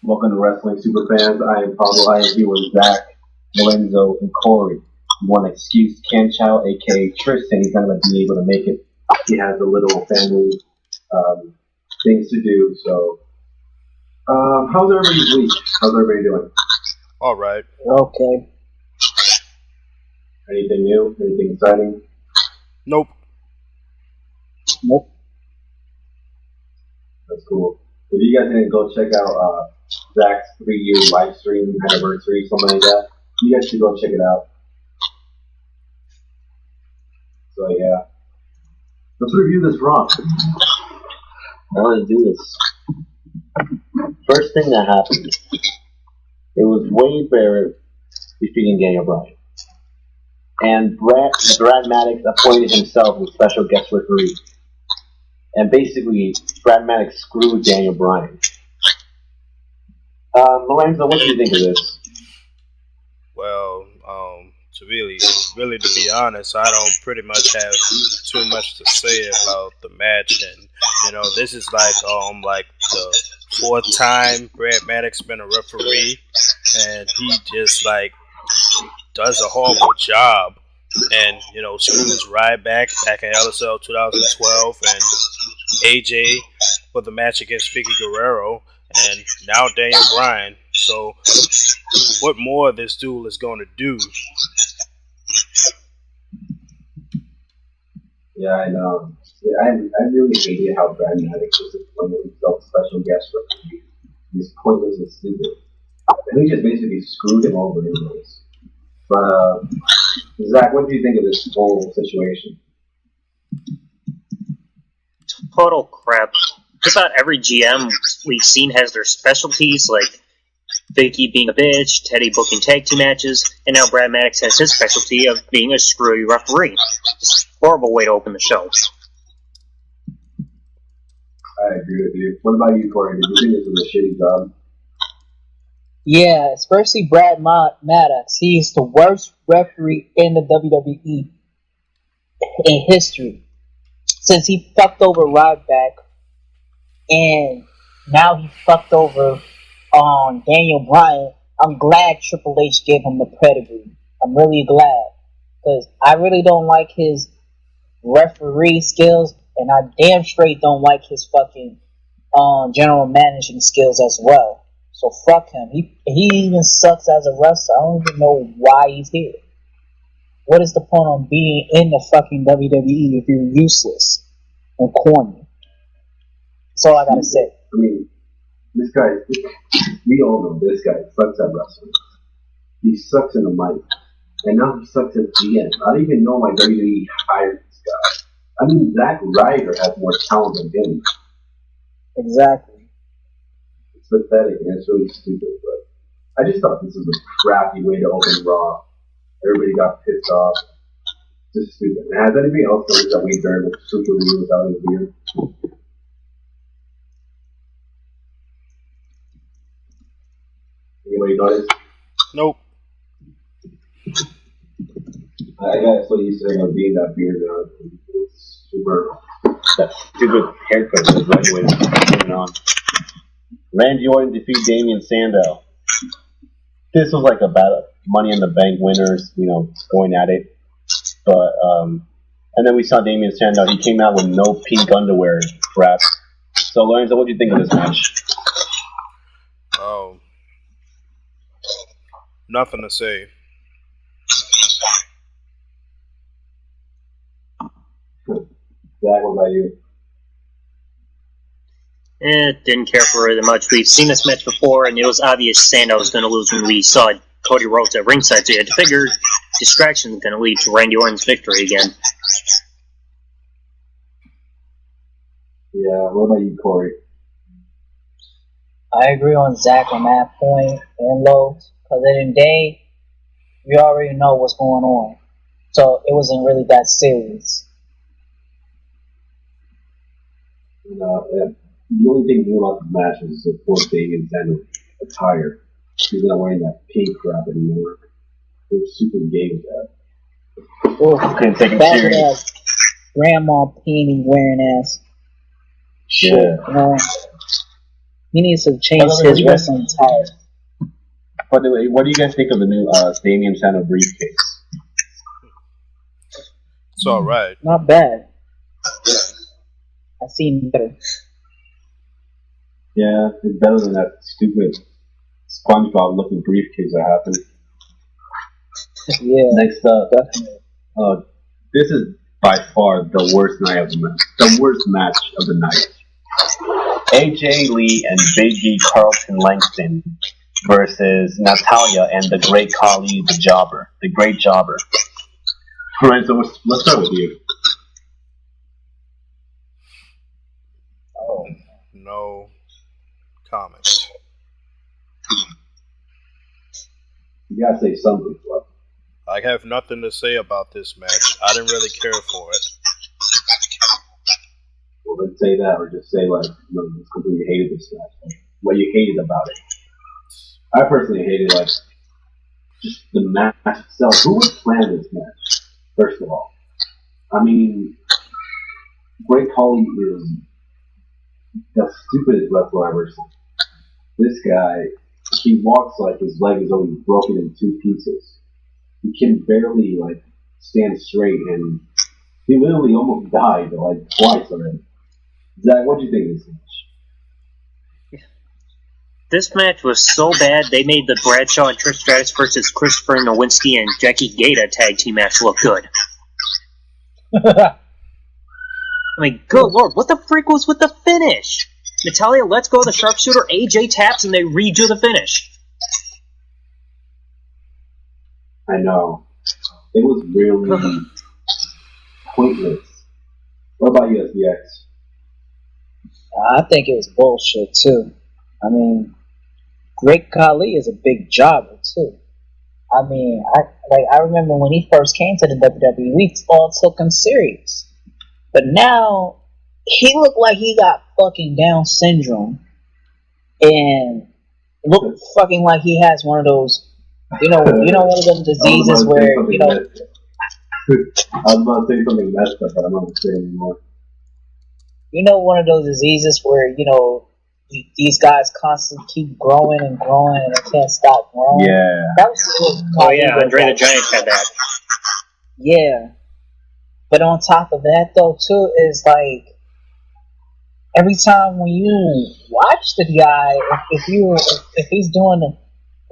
Welcome to Wrestling Superfans. I am here with Zach, Lorenzo, and Corey. We want to excuse Ken Chow, aka Tristan. He's not going to be able to make it. He has a little family things to do. So, how's everybody's week? How's everybody doing? All right. Okay. Anything new? Anything exciting? Nope. That's cool. If you guys didn't go check out Zach's 3-year live stream anniversary, something like that, you guys should go check it out. So yeah, let's review this Raw. Now let's do this. First thing that happened, it was Wade Barrett defeating Daniel Bryan. And Brad Maddox appointed himself as special guest referee. And basically, Brad Maddox screwed Daniel Bryan. Lorenzo, what do you think of this? Well, to really to be honest, I don't pretty much have too much to say about the match, and this is like the fourth time Brad Maddox been a referee, and he just does a horrible job, and screws Ryback back in LSL 2012, and AJ for the match against Vicky Guerrero, and now Daniel Bryan. So, what more this duel is going to do? Yeah, I know. Yeah, I really hated how Brad Maddox was appointed himself special guest referee. He's pointless and stupid. And he just basically screwed him over anyways. But, Zach, what do you think of this whole situation? Total crap. Just about every GM we've seen has their specialties, like Vicky being a bitch, Teddy booking tag team matches, and now Brad Maddox has his specialty of being a screwy referee. Just a horrible way to open the show. I agree with you. What about you, Corey? Did you think this was a shitty job? Yeah, especially Brad Maddox. He's the worst referee in the WWE in history. Since he fucked over Ryback, and now he fucked over on Daniel Bryan, I'm glad Triple H gave him the pedigree. I'm really glad. Because I really don't like his referee skills, and I damn straight don't like his fucking general managing skills as well. So fuck him. He even sucks as a wrestler. I don't even know why he's here. What is the point of being in the fucking WWE if you're useless and corny? That's all I gotta say. I mean, this guy, we all know this guy sucks at wrestling. He sucks in the mic. And now he sucks at GM. I don't even know why WWE hired this guy. I mean, Zack Ryder has more talent than him. Exactly. It's pathetic and it's really stupid, but I just thought this was a crappy way to open Raw. Everybody got pissed off. Just stupid. And has anybody else noticed that Wade Barrett was super weird without his beard? Anybody notice? Nope. I got so used to him being that beard now. It's super. That stupid haircut is graduating on. Randy Orton defeat Damian Sandow. This was like about Money in the Bank winners, going at it. But and then we saw Damian Sandow. He came out with no pink underwear crap. So Lorenzo, what do you think of this match? Oh, nothing to say. Zach, what about you? Didn't care for it much. We've seen this match before, and it was obvious Sandow was going to lose when we saw Cody Rhodes at ringside, so you had to figure distraction is going to lead to Randy Orton's victory again. Yeah, what about you, Corey? I agree on Zach on that point and Lowe's, because at the end of the day, we already know what's going on. So it wasn't really that serious. Yeah. The only thing new about the match is the poor Damian Sandow attire. He's not wearing that pink crap anymore. It was super gay with that. Oh, couldn't take him serious. Grandma panty wearing ass shit. Yeah. He needs to change By the way, what do his you guys- wrestling attire. By the way, what do you guys think of the new Damian Sandow briefcase? It's all right. Not bad. I've seen better. Yeah, it's better than that stupid SpongeBob-looking briefcase that happened. Yeah, Next up, definitely. this is by far the worst night of the match. The worst match of the night. AJ Lee and Big E Carlton Langston versus Natalia and the Great Khali, the Jobber, the Great Jobber. Alright, so let's start with you. Oh, No comments. You gotta say something. Like, I have nothing to say about this match. I didn't really care for it. well, let's say that, or just say like, you just completely hated this match. Like, what you hated about it. I personally hated like just the match itself. Who would plan this match? First of all, I mean, Great Khali is the stupidest wrestler I've ever seen. This guy, he walks like his leg is always broken in two pieces. He can barely like stand straight, and he literally almost died like twice already. Zach, what do you think of this match? This match was so bad they made the Bradshaw and Trish Stratus versus Christopher Nowinski and Jackie Gata tag team match look good. I mean, good lord, what the freak was with the finish? Natalia lets go of the sharpshooter, AJ taps, and they redo the finish. I know. It was really pointless. What about you, SBX? I think it was bullshit too. I mean, Great Khali is a big jobber too. I mean, I remember when he first came to the WWE, we all took him serious. But now he looked like he got fucking Down syndrome, and looked fucking like he has one of those, one of them diseases where I was about to say something messed up, but I'm not going to say it anymore. One of those diseases where these guys constantly keep growing and growing and they can't stop growing. Yeah. That was Oh yeah, Andre the Giant had that. Yeah. But on top of that though too is like every time when you watch the guy, if he's doing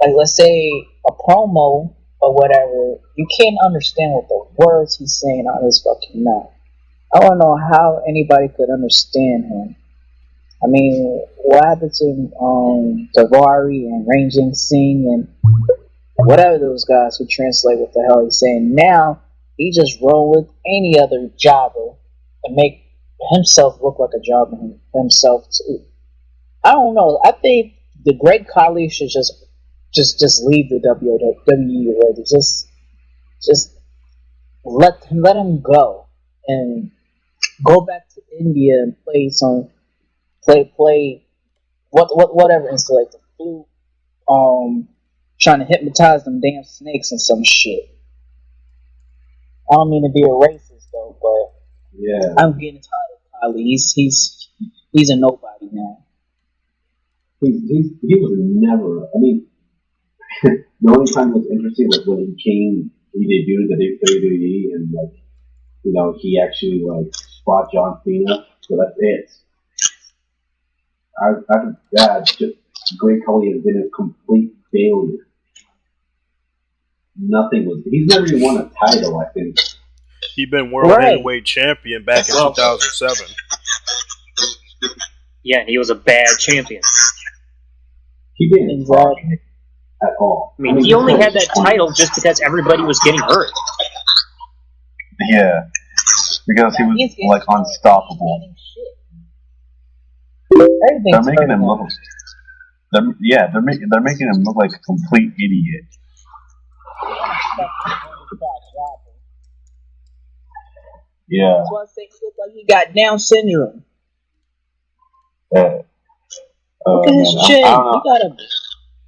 like let's say a promo or whatever, you can't understand what the words he's saying on his fucking mouth. I don't know how anybody could understand him. I mean, what happened to Davari and Ranjit Singh and whatever those guys who translate what the hell he's saying? Now he just roll with any other jobber and make himself look like a jobber himself too. I don't know. I think the Great Khali should just leave the WWE already. Just let him go and go back to India and play whatever instead, like the flute, trying to hypnotize them damn snakes and some shit. I don't mean to be a racist though, but Yeah. I'm getting tired of Khali. He's a nobody now. He was never. I mean, the only time it was interesting was when he debuted the WWE, and like, he actually like fought John Cena. So that's it. After that, just Great Khali has been a complete failure. Nothing was. He's never even won a title, I think. He been world heavyweight champion back in 2007. Yeah, and he was a bad champion. He didn't try at all. I mean, he only had that title just because everybody was getting hurt. Yeah, because he was like unstoppable. They're making him look. They're making him look like a complete idiot. Yeah. That's why I say he looked like he got Down syndrome. Look at his chin.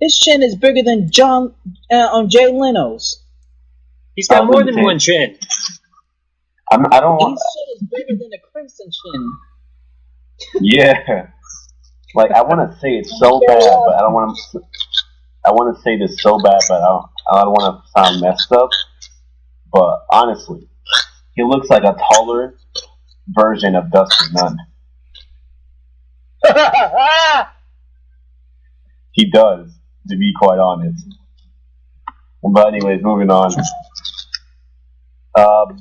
His chin is bigger than Jay Leno's. He's got more than one chin. His chin is bigger than the Crimson chin. Yeah. Like I want to say it's so bad, but I don't want to. I want to say this so bad, but I don't want to sound messed up. But honestly, he looks like a taller version of Dustin Nunn. He does, to be quite honest. But anyways, moving on.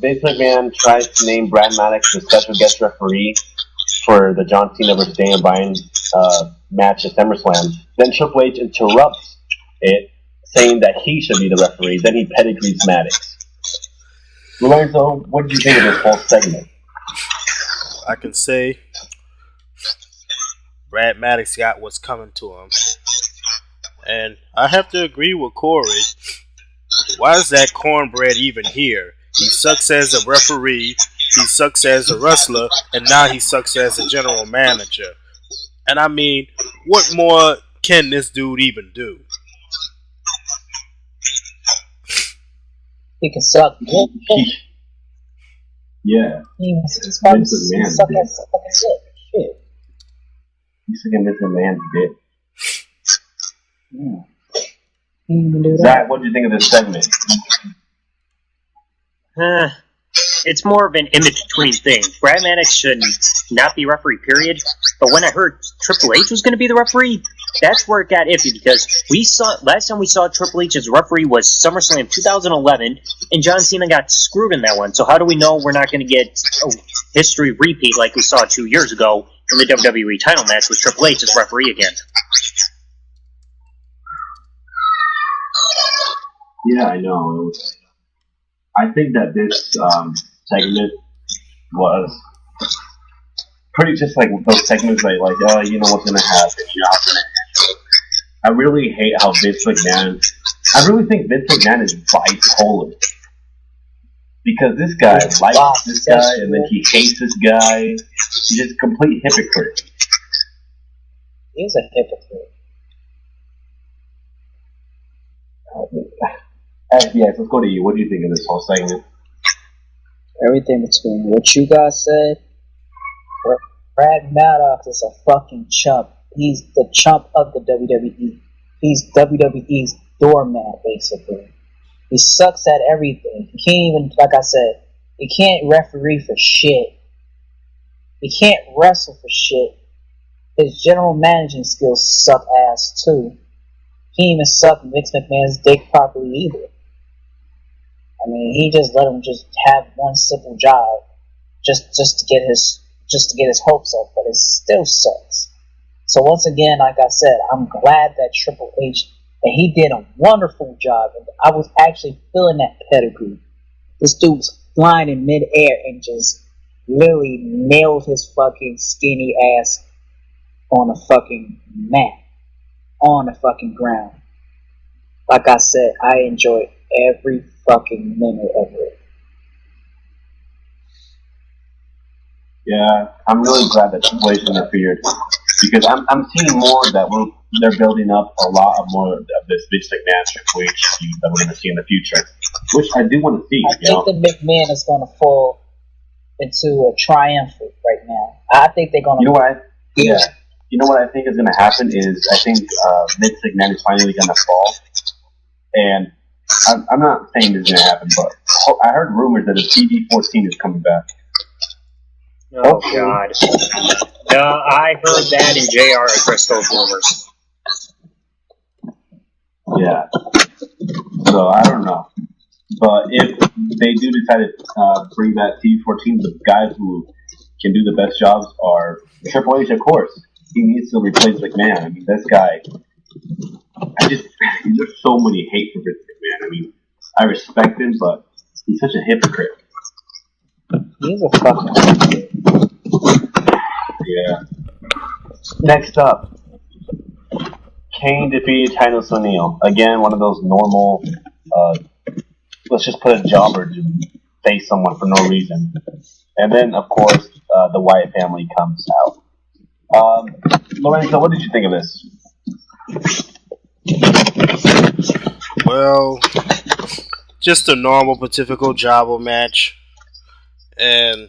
Vince McMahon tries to name Brad Maddox the special guest referee for the John Cena vs. Daniel Bryan match at SummerSlam. Then Triple H interrupts it, saying that he should be the referee. Then he pedigrees Maddox. Lorenzo, what did you think of this whole segment? I can say Brad Maddox got what's coming to him. And I have to agree with Corey. Why is that cornbread even here? He sucks as a referee, he sucks as a wrestler, and now he sucks as a general manager. And I mean, what more can this dude even do? He can suck. Yeah. He's probably suck at fucking shit. He's sucking Vince McMahon's dick. Yeah. Zach, what do you think of this segment? It's more of an in-between thing. Brad Maddox should not be referee, period. But when I heard Triple H was going to be the referee, that's where it got iffy, because last time we saw Triple H as referee was SummerSlam 2011, and John Cena got screwed in that one. So how do we know we're not going to get a history repeat like we saw 2 years ago in the WWE title match with Triple H as referee again? Yeah, I know. I think that this segment was pretty just like those segments like oh, you know what's gonna happen, you know what's gonna happen. I really hate how Vince McMahon. I really think Vince McMahon is bipolar because this guy likes this guy and then he hates this guy. He's just a complete hypocrite. He's a hypocrite. Yes, let's go to you. What do you think of this whole segment? Everything between what you guys said. Brad Maddox is a fucking chump. He's the chump of the WWE. He's WWE's doormat, basically. He sucks at everything. He can't even, like I said, he can't referee for shit. He can't wrestle for shit. His general managing skills suck ass too. He ain't even suck Vince McMahon's dick properly either. I mean, he just let him just have one simple job, just to get his hopes up, but it still sucks. So once again, like I said, I'm glad that Triple H, and he did a wonderful job. And I was actually feeling that pedigree. This dude was flying in midair and just literally nailed his fucking skinny ass on a fucking mat, on the fucking ground. Like I said, I enjoyed every fucking minute of it. Yeah, I'm really glad that Triple H interfered because I'm seeing more that they're building up a lot of more of this Vince McMahon Triple H feud that we're going to see in the future, which I do want to see. I think the McMahon is going to fall into a triumphant right now. I think they're going to. You know what? You know what I think is going to happen is I think Vince McMahon is finally going to fall, and I'm not saying this is going to happen, but I heard rumors that the TV-14 is coming back. Oh, God. I heard that, and JR addressed those rumors. Yeah. So, I don't know. But if they do decide to bring that TV-14, the guys who can do the best jobs are Triple H, of course. He needs to replace McMahon. I mean, this guy... there's so many hate for Vince McMahon. I mean, I respect him, but he's such a hypocrite. He's a fucking hypocrite. Yeah. Next up, Kane defeated Titus O'Neil. Again, one of those normal, let's just put a jobber to face someone for no reason. And then, of course, the Wyatt family comes out. Lorenzo, what did you think of this? Well, just a normal, but typical jobber match. And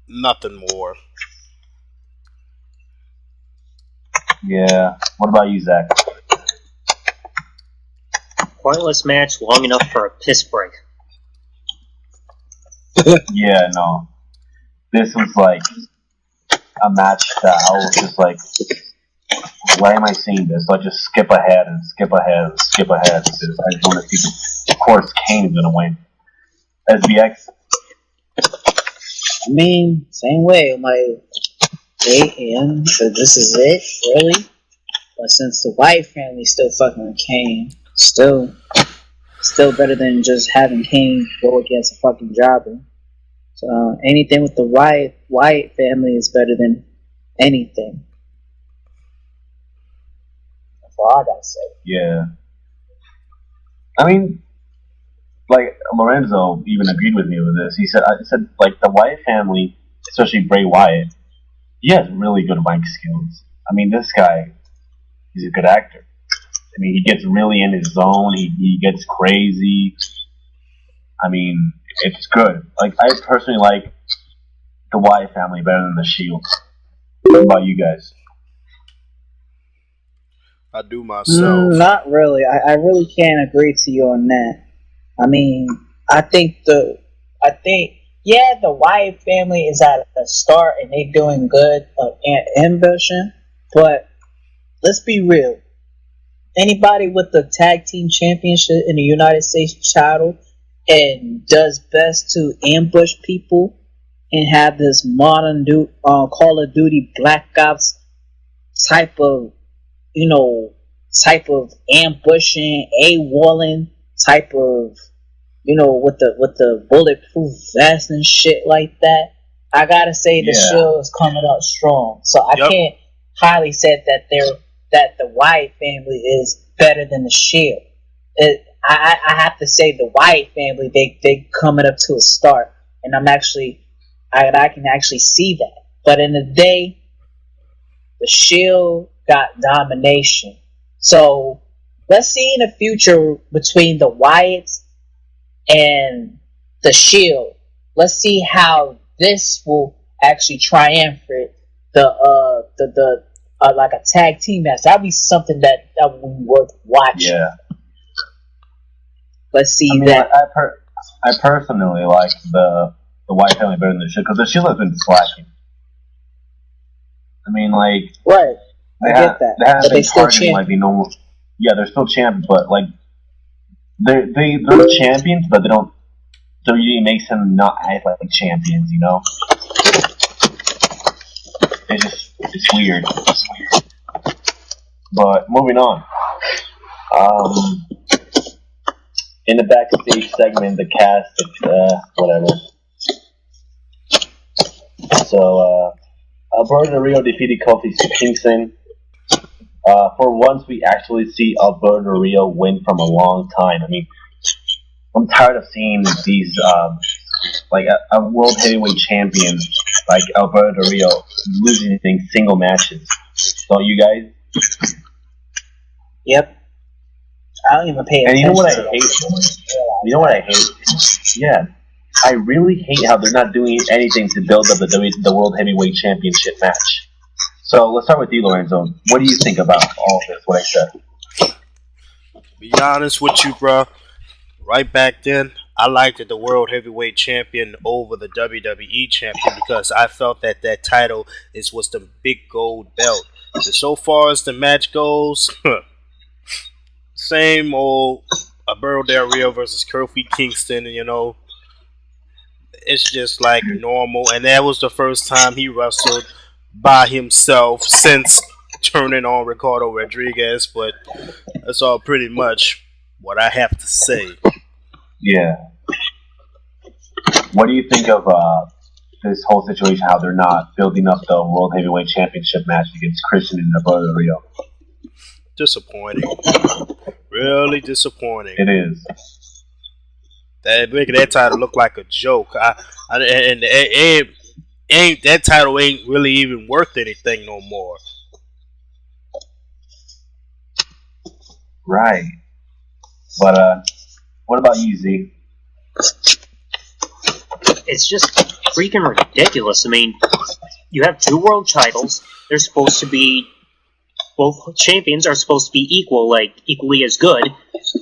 nothing more. Yeah. What about you, Zach? Pointless match, long enough for a piss break. Yeah, no. This was like a match that I was just like, why am I seeing this? So I just skip ahead and skip ahead and skip ahead because I just want to see this. Of course, Kane is gonna win. SBX. I mean, same way. I'm like, so this is it, really? But since the White family's still fucking with Kane, still better than just having Kane go against a fucking jobber. So anything with the Wyatt family is better than anything. That's all I gotta say. Yeah. I mean, like Lorenzo even agreed with me with this. I said like the Wyatt family, especially Bray Wyatt, he has really good mic skills. I mean, this guy, he's a good actor. I mean, he gets really in his zone. He gets crazy. I mean, it's good. Like, I personally like the Wyatt family better than the Shield. What about you guys? I do myself. Not really. I really can't agree to you on that. I mean, I think the Wyatt family is at a start and they doing good ambition, but let's be real. Anybody with the tag team championship in the United States title and does best to ambush people and have this modern Call of Duty Black Ops type of ambushing, AWOLing type of, with the bulletproof vest and shit like that. I gotta say the Shield is coming up strong. So I can't highly say that the Wyatt family is better than the Shield. I have to say the Wyatt family, they coming up to a start, and I can actually see that. But in the day, the Shield got domination. So let's see in the future between the Wyatts and the Shield. Let's see how this will actually triumphate the like a tag team match. That'd be something that would be worth watching. Yeah. Let's see that. I personally like the Wyatt family better than the Shield because the Shield has been slacking. I mean, like, right. I get that. They haven't but been targeting like the normal. Yeah, they're still champions, but like they're champions, but they don't. WWE makes them not act like champions, you know. It's weird. But moving on. In the backstage segment, the cast, whatever. So, Alberto Del Rio defeated Kofi Kingston. For once, we actually see Alberto Del Rio win from a long time. I mean, I'm tired of seeing these, like a world heavyweight champion like Alberto Del Rio losing in single matches. Don't you guys? Yep. I don't even pay attention. And you know what I hate? You know what I hate? Yeah. I really hate how they're not doing anything to build up the World Heavyweight Championship match. So let's start with you, Lorenzo. What do you think about all of this, what I said? Be honest with you, bro. Right back then, I liked the World Heavyweight Champion over the WWE Champion because I felt that title was the big gold belt. And so far as the match goes, same old Alberto Del Rio versus Kofi Kingston, it's just like normal. And that was the first time he wrestled by himself since turning on Ricardo Rodriguez, but that's all pretty much what I have to say. Yeah. What do you think of this whole situation, how they're not building up the World Heavyweight Championship match against Christian and Alberto Del Rio? Disappointing. Really disappointing. It is. Making that title look like a joke. And that title ain't really even worth anything no more. Right. But what about you, Z? It's just freaking ridiculous. I mean, you have two world titles. They're supposed to be well, champions are supposed to be equal, like equally as good.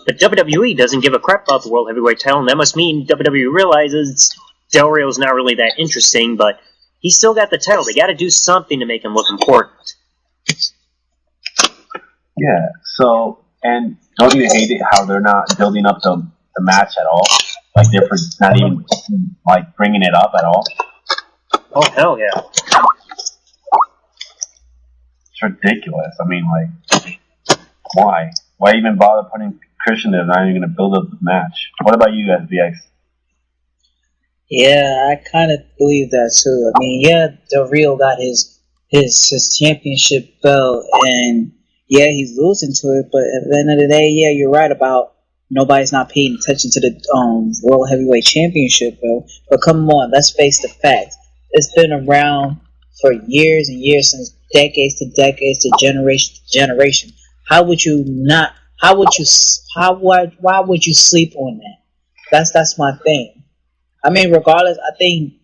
But WWE doesn't give a crap about the World Heavyweight title, and that must mean WWE realizes Del Rio's not really that interesting, but he's still got the title. They got to do something to make him look important. Yeah. So, and don't you hate it how they're not building up the match at all? Like they're not even like bringing it up at all. Oh hell yeah! It's ridiculous. I mean, like, why? Why even bother putting Christian there? Not even going to build up the match. What about you, SBX? Yeah, I kind of believe that too. I mean, yeah, Del Rio got his championship belt, and yeah, he's losing to it. But at the end of the day, yeah, you're right about nobody's not paying attention to the World Heavyweight Championship belt. But come on, let's face the facts. It's been around for years and years, since decades to decades, to generation to generation. How would you not? How would you? Why would you sleep on that? That's my thing. I mean, regardless, I think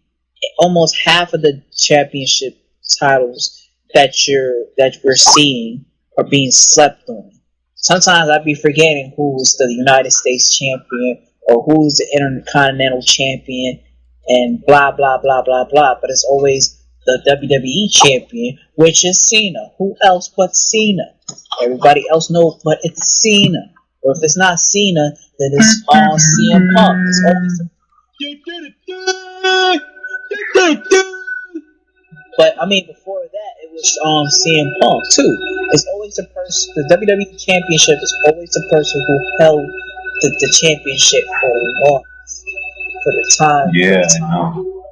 almost half of the championship titles that we're seeing are being slept on. Sometimes I'd be forgetting who's the United States champion or who's the Intercontinental champion and blah blah blah blah blah. But it's always the WWE champion, which is Cena. Who else but Cena? Everybody else knows, but it's Cena. Or if it's not Cena, then it's CM Punk. It's always but I mean, before that, it was CM Punk too. It's always the person. The WWE Championship is always the person who held the championship for the longest, for the time. Yeah, I know.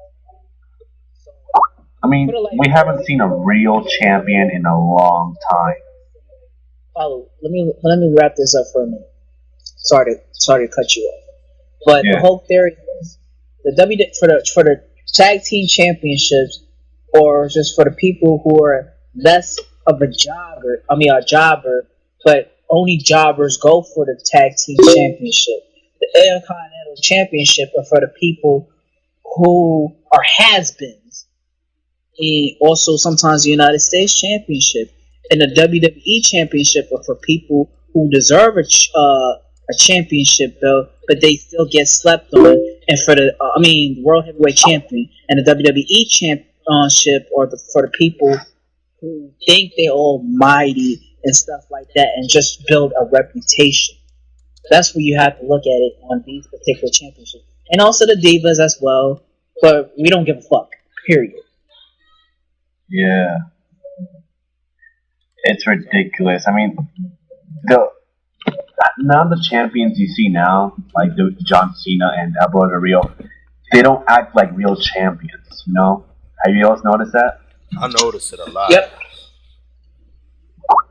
I mean, we haven't seen a real champion in a long time. Follow. Let me wrap this up for a minute. Sorry to cut you off, but the whole theory is the for the tag team championships, or just for the people who are less of a jobber, but only jobbers go for the tag team championship. The Intercontinental Championship are for the people who are has-beens, and also sometimes the United States Championship and the WWE Championship are for people who deserve a championship belt, but they still get slept on. And for the World Heavyweight Champion and the WWE Championship are for the people who think they're almighty and stuff like that, and just build a reputation. That's where you have to look at it on these particular championships, and also the divas as well. But we don't give a fuck. Period. Yeah, it's ridiculous. I mean, none of the champions you see now, like John Cena and Alberto Del Rio, they don't act like real champions. You know? Have you guys noticed that? I noticed it a lot. Yep.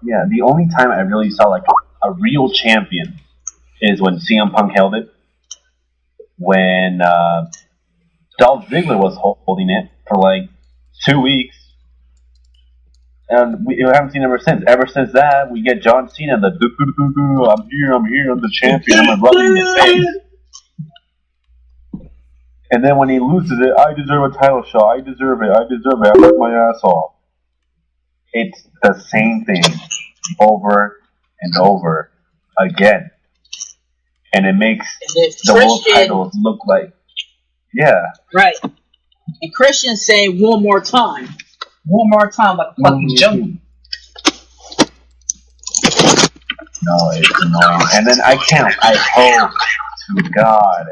Yeah, the only time I really saw like a real champion is when CM Punk held it. When Dolph Ziggler was holding it for like 2 weeks. And we haven't seen it ever since. Ever since that, we get John Cena, I'm here, I'm the champion, I'm my brother in his face. And then when he loses it, I deserve a title shot, I deserve it, I work my ass off. It's the same thing over and over again. And it makes the world titles look like, yeah. Right. And Christian's saying one more time, like a fucking jungle. No, it's annoying. And then I hope to God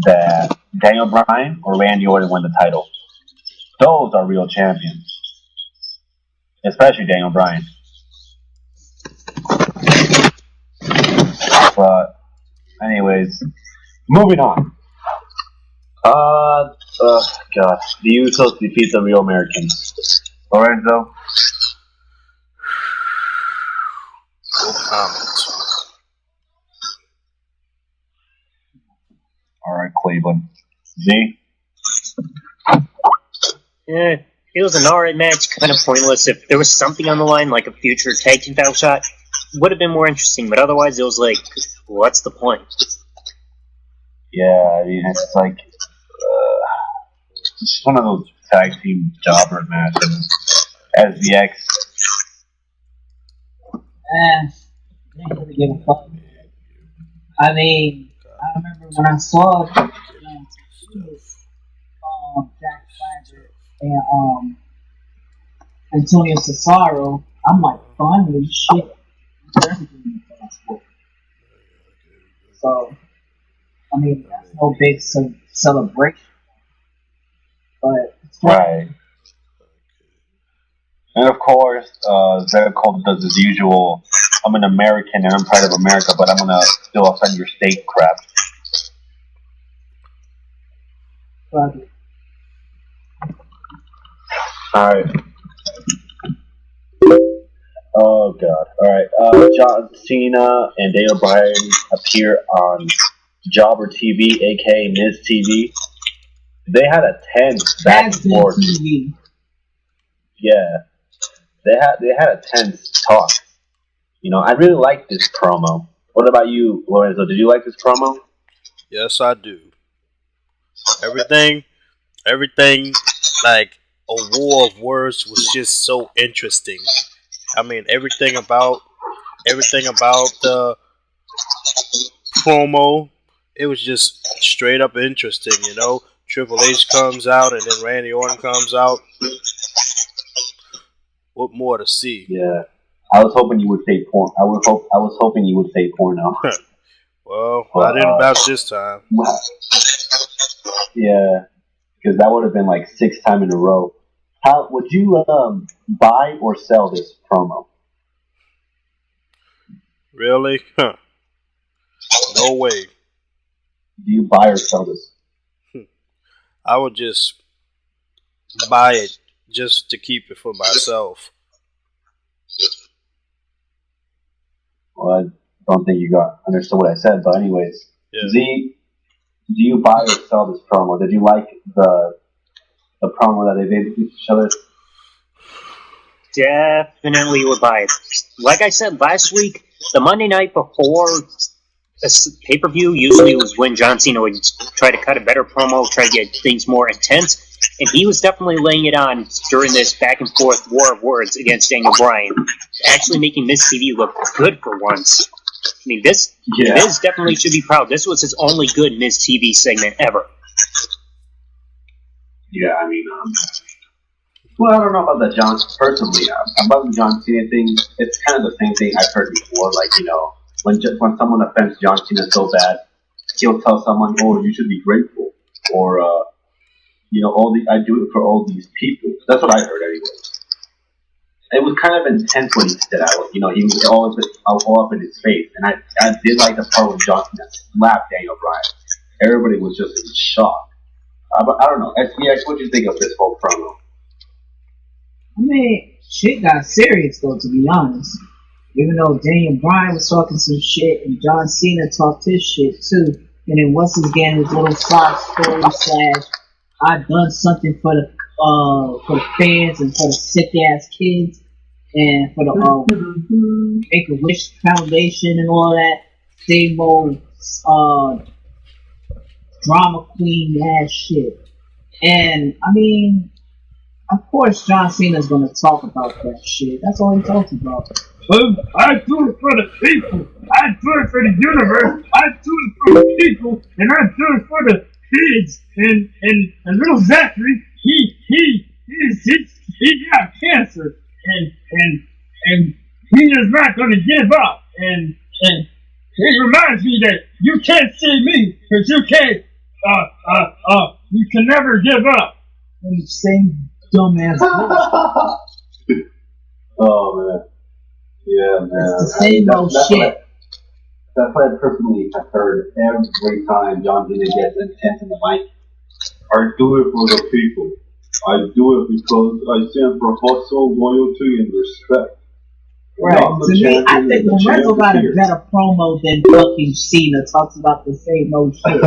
that Daniel Bryan or Randy Orton win the title. Those are real champions. Especially Daniel Bryan. But, anyways, moving on. God. The Usos defeat the Real Americans. Lorenzo? No comment. Alright, Cleveland. Z? Yeah, it was an alright match, kind of pointless. If there was something on the line, like a future tag team title shot, would have been more interesting, but otherwise it was like, what's the point? Yeah, I mean, it's like, it's one of those tag team jobber matches. SVX They didn't really give a fuck. I mean, I remember when I saw Jack Swagger and Antonio Cesaro, I'm like, finally, shit. So, I mean, that's no big celebration, but it's Right. And of course, Zach Cole does his usual, I'm an American and I'm proud of America, but I'm gonna still offend your state crap. funny. Alright. Oh god. Alright. John Cena and Daniel Bryan appear on Jobber TV, aka Miz TV. They had a tense back and That's the forth. TV. Yeah. They had a tense talk. You know, I really like this promo. What about you, Lorenzo? Did you like this promo? Yes, I do. Everything, like a war of words was just so interesting. I mean, everything about the promo, it was just straight up interesting. You know, Triple H comes out and then Randy Orton comes out. What more to see? Yeah. I was hoping you would say porn. I was hoping you would say porno. Well, But, I didn't bounce this time. Yeah, because that would have been like 6 times in a row. How would you buy or sell this promo? Really? Huh. No way. Do you buy or sell this? I would just buy it just to keep it for myself. Well, I don't think you understood what I said, but anyways, Yeah. Z, do you buy or sell this promo? Did you like the promo that they did with each other? Definitely would buy it. Like I said last week, the Monday night before a pay-per-view usually was when John Cena would try to cut a better promo, try to get things more intense, and he was definitely laying it on during this back and forth war of words against Daniel Bryan, actually making Miz TV look good for once. I mean, Miz definitely should be proud. This was his only good Miz TV segment ever. Yeah, I mean, well, I don't know about the John personally. About the John Cena thing, it's kind of the same thing I've heard before. Like, you know, when someone offends John Cena so bad, he'll tell someone, "Oh, you should be grateful," or you know, I do it for all these people. That's what I heard anyway. It was kind of intense when he said that. You know, he was all up in his face, and I did like the part when John Cena slapped Daniel Bryan. Everybody was just in shock. But I don't know. SBX, what do you think of this whole promo? I mean, shit got serious though, to be honest. Even though Daniel Bryan was talking some shit and John Cena talked his shit too, and then once again his little side story slash, I done something for the fans and for the sick ass kids and for the Make a Wish Foundation and all that same old drama queen ass shit. And I mean, of course, John Cena's gonna talk about that shit. That's all he talks about. Well, I do it for the people. I do it for the universe. I do it for the people, and I do it for the kids. And little Zachary, he got cancer, and he is not gonna give up. And it reminds me that you can't see me because you can't. You can never give up. And the same dumbass bullshit. Oh man, yeah, man. It's the same old shit. That's what I personally have heard every time John Cena gets intense in the mic. I do it for the people. I do it because I stand for hustle, loyalty, and respect. Right. To me, I think Lorenzo got a better promo than fucking Cena. Talks about the same old shit.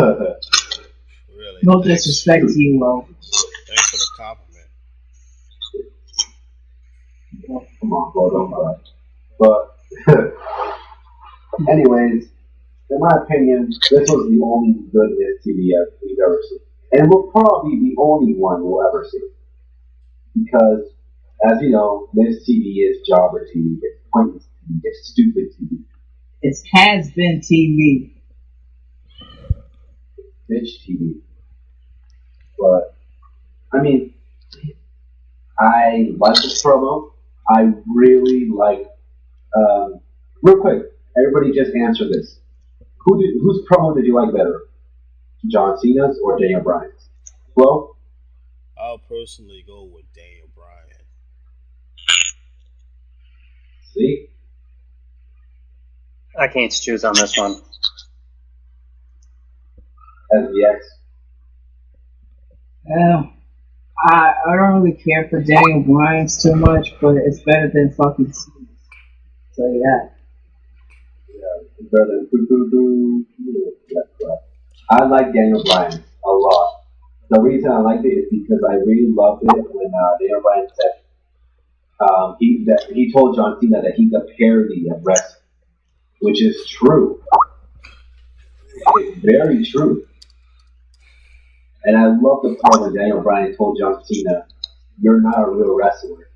Really? No disrespect to you, Lo. Thanks for the compliment. Oh, come on, bro, don't lie. But, anyways, in my opinion, this was the only good TV we've ever seen. And will probably be the only one we'll ever see. Because, as you know, Miz TV is jobber TV. It's pointless TV. TV. It's stupid TV. It has been TV. Bitch TV. But, I mean, I like this promo. I really like, real quick, everybody just answer this. Whose promo did you like better? John Cena's or Daniel Bryan's? Well, I'll personally go with Daniel Bryan. see? I can't choose on this one. SVX. I don't really care for Daniel Bryan's too much, but it's better than fucking Cena's. So yeah. Yeah, it's better than boo. That's right. I like Daniel Bryan a lot. The reason I liked it is because I really loved it when Daniel Bryan said he told John Cena that he's a parody of wrestling, which is true. It's very true. And I love the part when Daniel Bryan told John Cena, "You're not a real wrestler."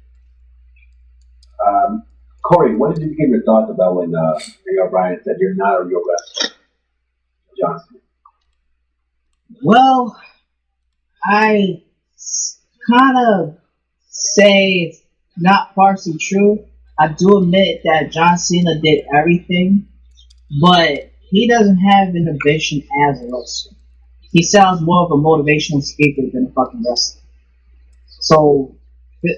Corey, what did you give your thoughts about when Daniel Bryan said, "You're not a real wrestler"? John Cena. Well, I kind of say it's not partially true. I do admit that John Cena did everything, but he doesn't have innovation as a wrestler. He sounds more of a motivational speaker than a fucking wrestler. So,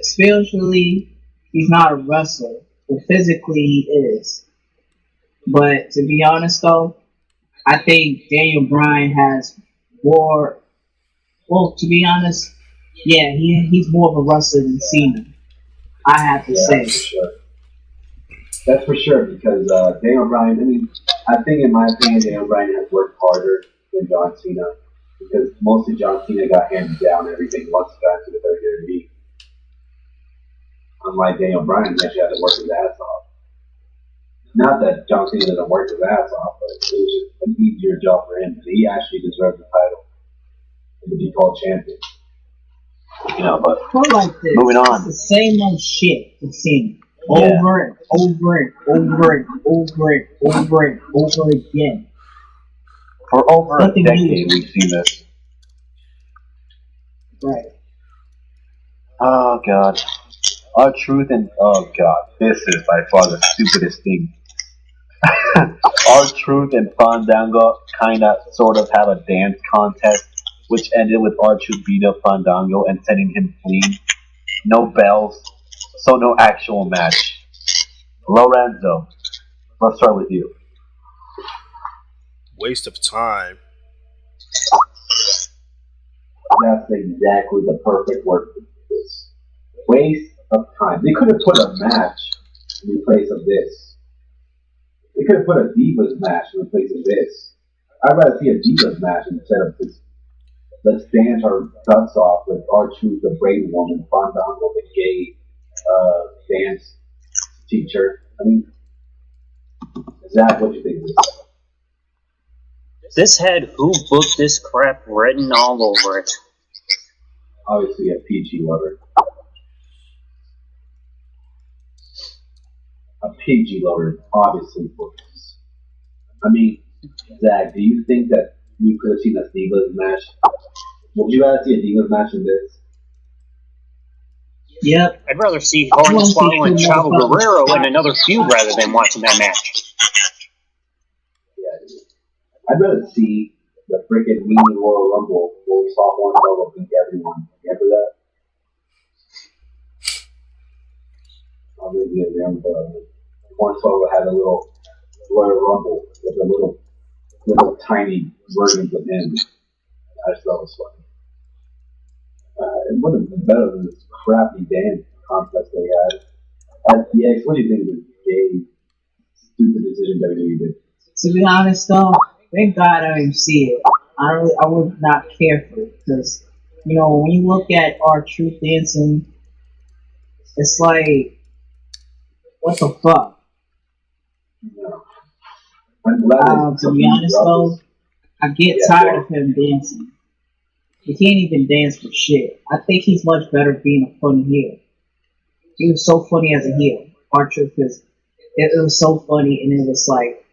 spiritually, he's not a wrestler, but physically he is. But to be honest though, I think Daniel Bryan has more. Well, to be honest, yeah, he's more of a wrestler than Cena. I have to say. That's for sure. That's for sure because Daniel Bryan. I mean, I think in my opinion, Daniel Bryan has worked harder than John Cena because mostly John Cena got handed down everything once he got into the WWE. Unlike Daniel Bryan, he actually had to work his ass off. Not that John Cena doesn't work his ass off, but it was just an easier job for him. He actually deserved the title and to be called champion. You know, but Put like this, moving on. It's the same old shit we've seen Yeah. over and over and over and over and over and over again. For over Nothing a new. decade, we've seen this. Right. Oh god. Our truth and oh god, this is by far the stupidest thing. Our truth and Fandango kinda sort of have a dance contest, which ended with our truth beating up Fandango and sending him fleeing. No bells, so no actual match. Lorenzo, let's start with you. Waste of time. That's exactly the perfect word for this. Waste of time. They could have put a match in place of this. They could have put a Divas match in place of this. I'd rather see a Divas match instead of this. Let's dance our guts off with R-Truth, the Brave Woman, Fandango, the gay dance teacher. I mean, is that what you think this is? This had "Who Booked This Crap" written all over it. Obviously, a PG lover. A PG lover, obviously, for this. I mean, Zach, do you think that we could have seen a Divas match? Would you rather see a Divas match than this? Yep. I'd rather see Hornswoggle and Chavo Guerrero in another feud rather than watching that match. Yeah, I'd rather see the freaking Mini Royal Rumble where we saw Hornswoggle beat everyone. Remember that? I'll really get them, but Hornswoggle had a little Royal Rumble with a little tiny versions of him. I just thought it was funny. It would have been better than this crappy dance contest they had. SDX, what do you think of this gay, stupid decision WWE did? To be honest though, thank God I didn't see it. I would not care for it because, you know, when you look at our truth dancing, it's like, what the fuck? No. I'm glad To be honest though, I get tired of him dancing. He can't even dance for shit. I think he's much better being a funny heel. He was so funny as a heel. Our truth is it was so funny, and it was like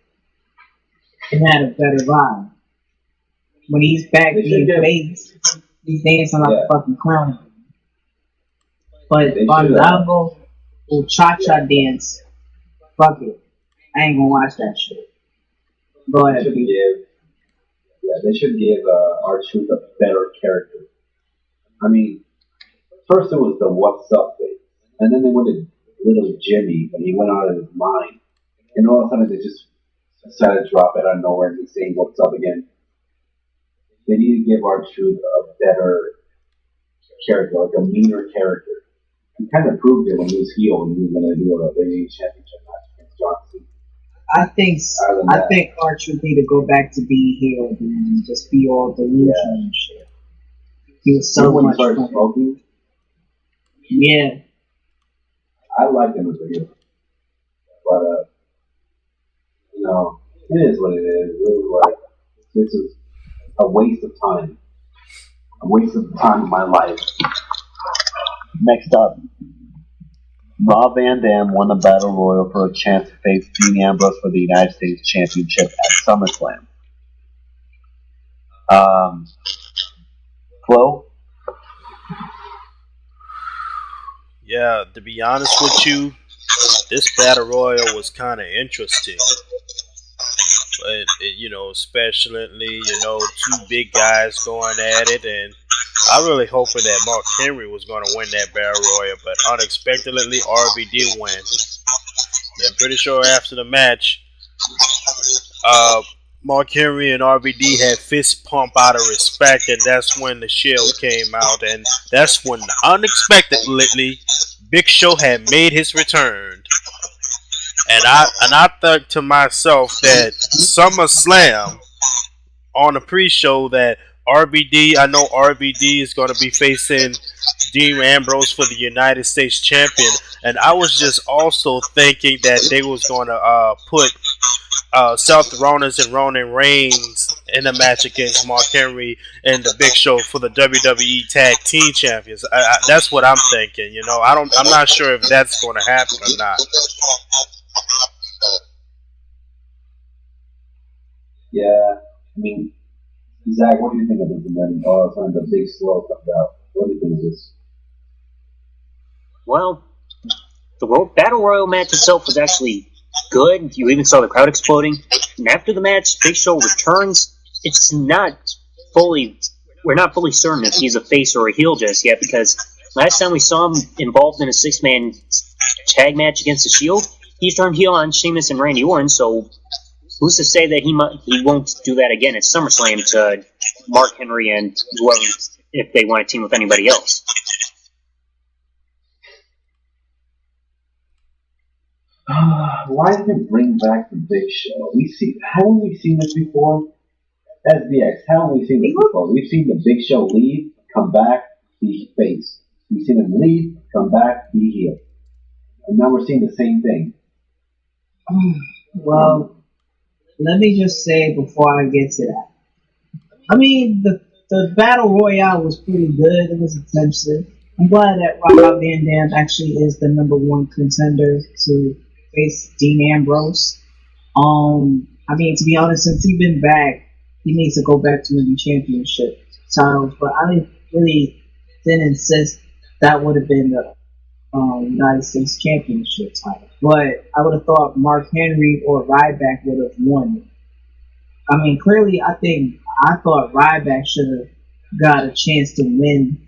it had a better vibe. When he's back being face, he's dancing like a fucking clown. But Fandango will cha-cha dance. Fuck it. I ain't gonna watch that shit. Go ahead, Pete. They should give R-Truth a better character. I mean, first it was the what's up thing, and then they went to little Jimmy, but he went out of his mind. And all of a sudden they just decided to drop it out of nowhere and he's saying what's up again. They need to give R-Truth a better character, like a meaner character. He kind of proved it when he was heel and he was going to do a WWE Championship match against John Cena. I think R-Truth need to go back to being heel and just be all delusional and shit. He was so much fun. Smoking? Yeah. I liked him as a heel. But, it is what it is. It was like, this is a waste of time. A waste of the time of my life. Next up, Rob Van Dam won the Battle Royal for a chance to face Dean Ambrose for the United States Championship at SummerSlam. Flo? Yeah, to be honest with you, this Battle Royal was kind of interesting. But, especially, two big guys going at it, and I really hoping that Mark Henry was going to win that Battle Royal, but unexpectedly, RVD win. I'm pretty sure after the match, Mark Henry and RVD had fist pump out of respect, and that's when the Shield came out, and that's when unexpectedly Big Show had made his return. And I thought to myself that SummerSlam on the pre-show that I know RVD is going to be facing Dean Ambrose for the United States Champion, and I was just also thinking that they was going to put Seth Rollins and Roman Reigns in a match against Mark Henry and the Big Show for the WWE Tag Team Champions. That's what I'm thinking. I'm not sure if that's going to happen or not. Yeah, I mean, Zach, what do you think of this event? All of a sudden, the big slow comes out. What do you think of this? Well, the Battle Royal match itself was actually good. You even saw the crowd exploding. And after the match, Big Show returns. We're not fully certain if he's a face or a heel just yet, because last time we saw him involved in a 6-man tag match against the Shield, he turned heel on Sheamus and Randy Orton, so who's to say that he won't do that again at SummerSlam to Mark Henry and whoever, if they want to team with anybody else? Why did it bring back the Big Show? Haven't we seen this before? SBX, haven't we seen this before? We've seen the Big Show leave, come back, be face. We've seen him leave, come back, be heel. And now we're seeing the same thing. Well, let me just say before I get to that. I mean, the Battle Royale was pretty good. It was intensive. I'm glad that Rob Van Dam actually is the #1 contender to face Dean Ambrose. I mean, to be honest, since he's been back, he needs to go back to winning championship titles. But I really didn't insist that would have been the United States Championship title. But I would have thought Mark Henry or Ryback would have won it. I mean, clearly, I thought Ryback should have got a chance to win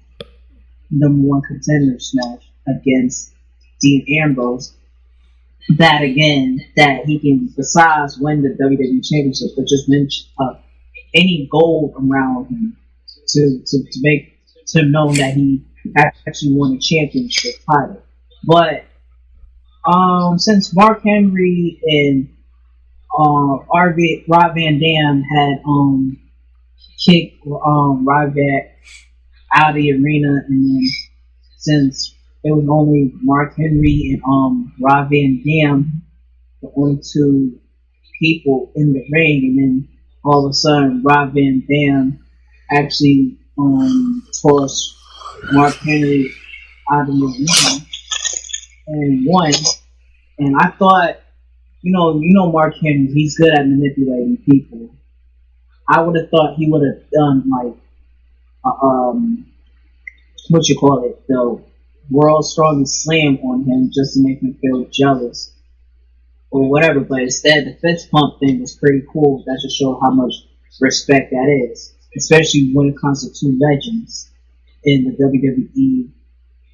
#1 contender smash against Dean Ambrose. That he can, besides win the WWE Championship, but just win any gold around him to make to know that he actually won a championship title. But since Mark Henry and Rob Van Dam had kicked Ryback out of the arena, and then since it was only Mark Henry and Rob Van Dam, the only two people in the ring, and then all of a sudden Rob Van Dam actually tossed Mark Henry out of the arena and won. And I thought Mark Henry. He's good at manipulating people. I would have thought he would have done like, what you call it, the world's strongest slam on him just to make him feel jealous or whatever. But instead, the fist pump thing was pretty cool. That just showed how much respect that is, especially when it comes to two legends in the WWE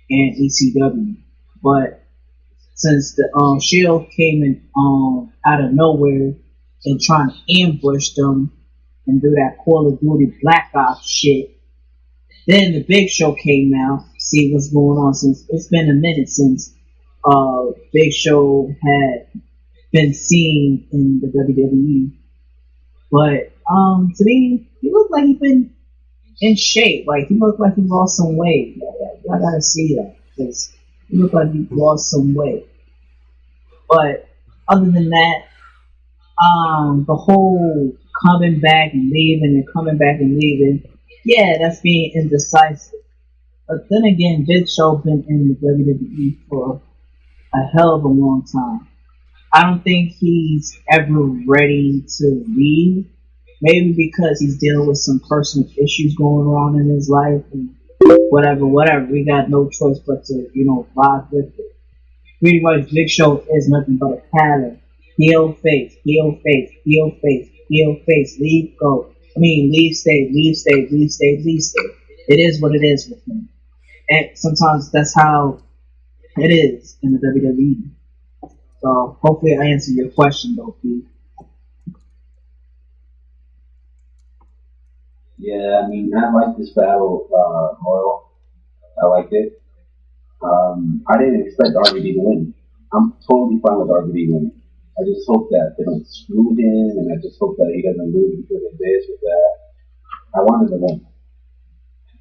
and ECW. But since the Shield came in out of nowhere and trying to ambush them and do that Call of Duty Black Ops shit, then the Big Show came out. See what's going on, since it's been a minute since Big Show had been seen in the WWE. But to me, he looked like he'd been in shape. Like he looked like he lost some weight. I gotta see that, because he looked like he lost some weight. But other than that, the whole coming back and leaving and coming back and leaving, yeah, that's being indecisive. But then again, Big Show been in the WWE for a hell of a long time. I don't think he's ever ready to leave. Maybe because he's dealing with some personal issues going on in his life and whatever. We got no choice but to, vibe with it. Pretty much, Big Show is nothing but a pattern. Heel, face, heel, face, heel, face, heel, face, leave, go. Leave, stay, leave, stay, leave, stay, leave, stay. It is what it is with him. And sometimes that's how it is in the WWE. So hopefully I answered your question, though, Pete. Yeah, I like this battle, Royal. I liked it. I didn't expect RVD to win. I'm totally fine with RVD winning. I just hope that they don't screw him, and I just hope that he doesn't lose because of this or that. I wanted to win.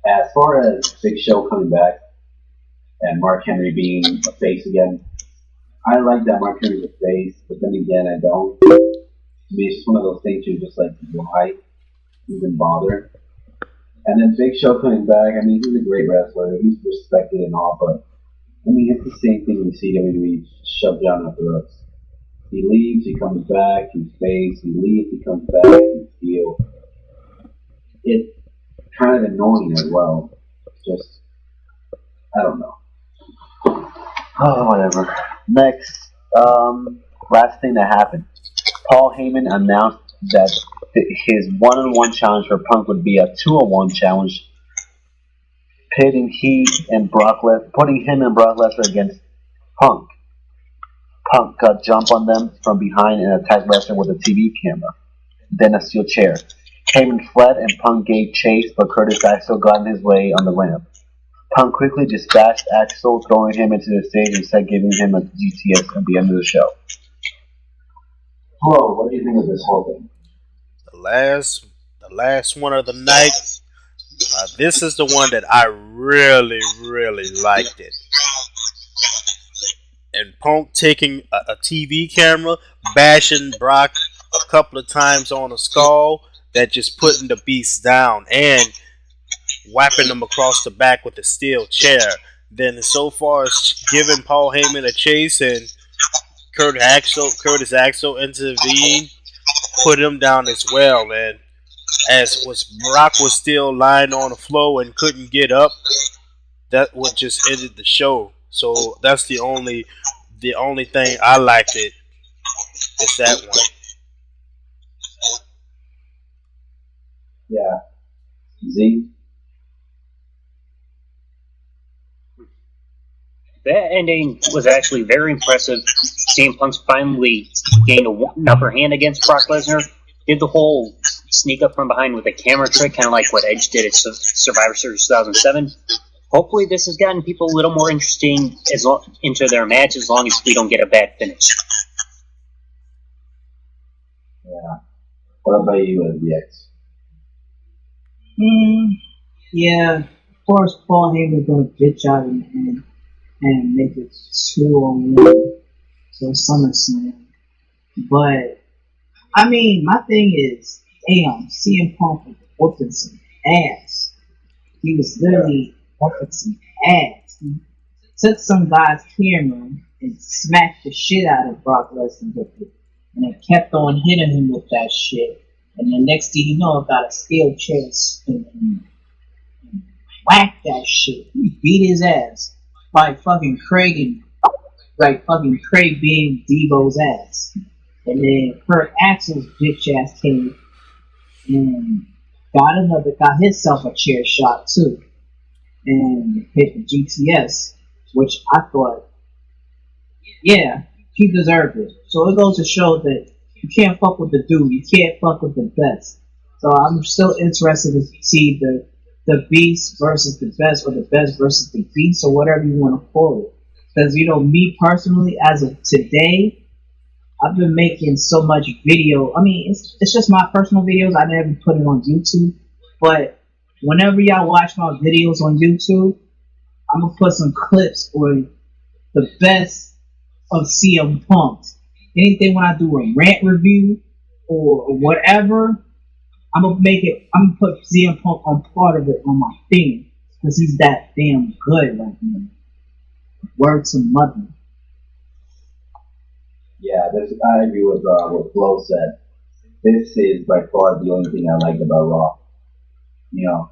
As far as Big Show coming back and Mark Henry being a face again, I like that Mark Henry's a face, but then again, I don't. To me, it's just one of those things you're just like, why even bother? And then Big Show coming back, he's a great wrestler, he's respected and all, but it's the same thing we see WWE shoved down our throats. He leaves, he comes back, he's face, he leaves, he comes back, he's heel. It's kind of annoying as well. Just, I don't know. Oh, whatever. Next, last thing that happened. Paul Heyman announced that his one-on-one challenge for Punk would be a 2-on-1 challenge, putting him and Brock Lesnar against Punk. Punk got jump on them from behind and attacked Lesnar with a TV camera, then a steel chair. Heyman fled and Punk gave chase, but Curtis Axel got in his way on the ramp. Punk quickly dispatched Axel, throwing him into the stage and said giving him a GTS at the end of the show. Hello, what do you think of this whole thing? The last one of the night. This is the one that I really, really liked it. And Punk taking a TV camera, bashing Brock a couple of times on the skull, that just putting the beast down, and whapping him across the back with a steel chair. Then so far as giving Paul Heyman a chase, and Curtis Axel intervened, put him down as well. And as Brock was still lying on the floor and couldn't get up, that what just ended the show. So that's the only thing I liked it. It's that one. Yeah. Z? That ending was actually very impressive. CM Punk's finally gained an upper hand against Brock Lesnar. Did the whole sneak up from behind with a camera trick, kind of like what Edge did at Survivor Series 2007. Hopefully this has gotten people a little more interesting into their match, as long as we don't get a bad finish. Yeah. What about you, DX? Yeah, of course Paul Heyman's gonna bitch out and make it 2-on-1 for SummerSlam. But my thing is, damn, CM Punk was whooping some ass. He was literally whooping some ass. He took some guy's camera and smacked the shit out of Brock Lesnar with it. and it kept on hitting him with that shit. And the next thing you know, I got a steel chair and whacked that shit. He beat his ass by fucking Craig and like fucking Craig being Devo's ass. And then Kurt Axel's bitch ass came and got himself a chair shot too. And hit the GTS, which I thought, yeah, he deserved it. So it goes to show that you can't fuck with the dude, you can't fuck with the best. So I'm still interested to see the beast versus the best, or the best versus the beast, or whatever you want to call it. Because me personally, as of today, I've been making so much video. I mean, it's just my personal videos. I never put it on YouTube, but whenever y'all watch my videos on YouTube, I'm gonna put some clips on the best of CM Punk. Anything when I do a rant review or whatever, I'm gonna put CM Punk on part of it on my thing because he's that damn good right now. Word to mother. Yeah, I agree with what Flo said. This is by far the only thing I liked about Raw. You know,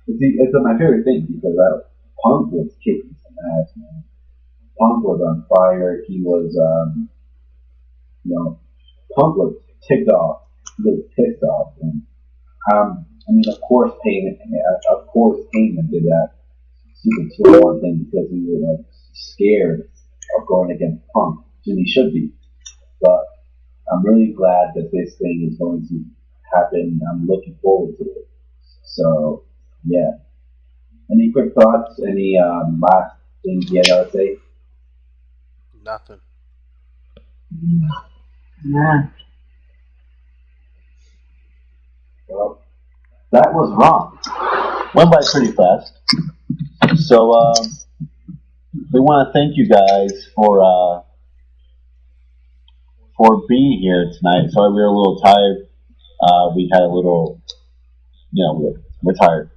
it's my favorite thing because Punk was kicking some ass, man. Punk was on fire. He was, Punk was ticked off. He was pissed off. And, of course, Heyman did that Super 2-1 thing because he was like scared of going against Punk, and he should be. But I'm really glad that this thing is going to happen. I'm looking forward to it. So, yeah. Any quick thoughts? Any last things you gotta say? Nothing. Nah. Well, that was wrong. Went by pretty fast. So, we want to thank you guys for being here tonight. Sorry we were a little tired. We had a little, we're tired.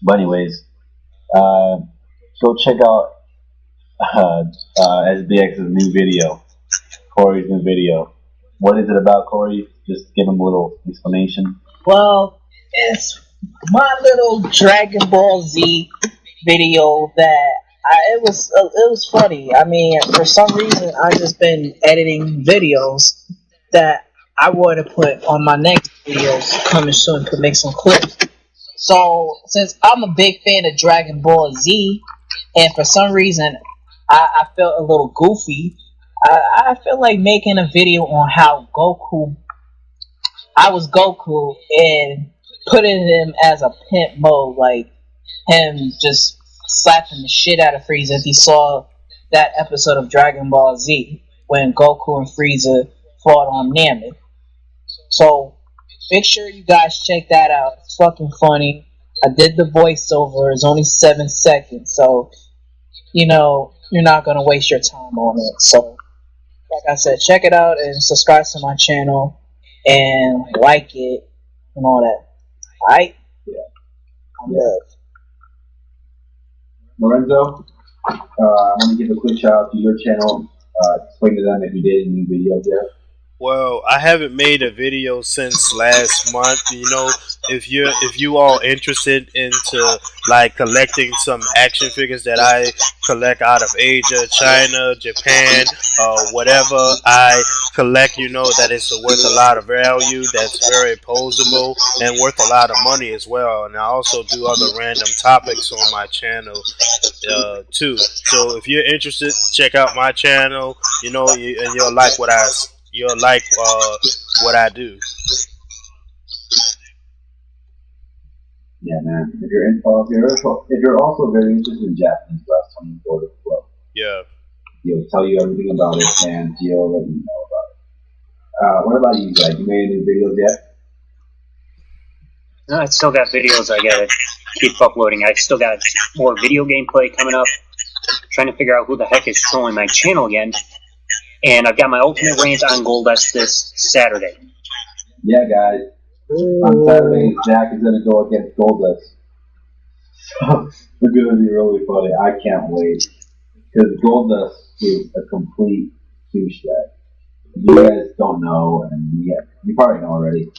But anyways, go check out SBX's new video, Corey's new video. What is it about, Corey? Just give him a little explanation. Well, it's my little Dragon Ball Z video that it was funny. I mean, for some reason, I've just been editing videos that I want to put on my next videos coming soon to make some clips. So, since I'm a big fan of Dragon Ball Z, and for some reason I felt a little goofy, I feel like making a video on how I was Goku, and putting him as a pimp mode, like him just slapping the shit out of Frieza if he saw that episode of Dragon Ball Z when Goku and Frieza fought on Namek. So make sure you guys check that out. It's fucking funny. I did the voiceover. It's only 7 seconds, so you're not gonna waste your time on it. So like I said, check it out and subscribe to my channel and like it and all that. Alright? Yeah. I'm good. Lorenzo, I want to give a quick shout out to your channel. Explain to them if you did any videos there. Well, I haven't made a video since last month. If you all interested into like collecting some action figures that I collect out of Asia, China, Japan, whatever I collect, that it's worth a lot of value, that's very posable and worth a lot of money as well. And I also do other random topics on my channel too. So if you're interested, check out my channel. And you'll like what I do. Yeah, man. If you're also very interested in Japanese wrestling, go to Flo. Yeah. He'll tell you everything about it, and he'll let you know about it. What about you, Zach? You made any videos yet? No, I still got videos I gotta keep uploading. I still got more video gameplay coming up. Trying to figure out who the heck is trolling my channel again. And I've got my ultimate reigns on Goldust this Saturday. Yeah, guys. On Saturday, Zach is going to go against Goldust. So it's going to be really funny. I can't wait. Because Goldust is a complete douchebag. If you guys don't know, and you probably know already,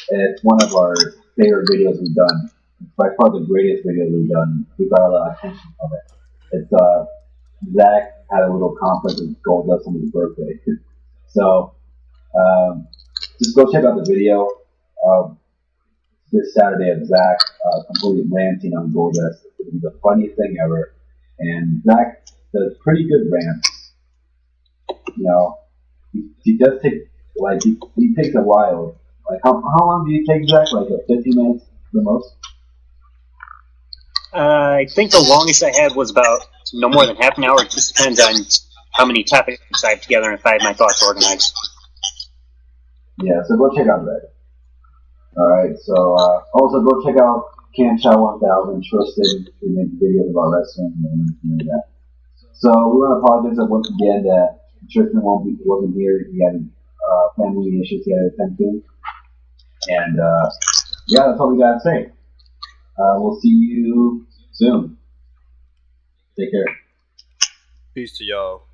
it's one of our favorite videos we've done. It's by far the greatest video we've done. We got a lot of attention from it. It's Zach had a little conflict with Goldust on his birthday, so just go check out the video this Saturday of Zach completely ranting on Goldust. It's the funniest thing ever, and Zach does pretty good rants. You know, he does take he takes a while. Like how long do you take, Zach? Like 50 minutes the most? I think the longest I had was about no more than half an hour. It just depends on how many topics I have together and if I have my thoughts organized. Yeah, so go check out that. Alright, so also go check out Cam Chow 1000, Tristan, who makes videos about wrestling and that. So we want to apologize once again that Tristan wasn't here. He had family issues he had to attend to. And yeah, that's all we gotta say. We'll see you soon. Take care. Peace to y'all.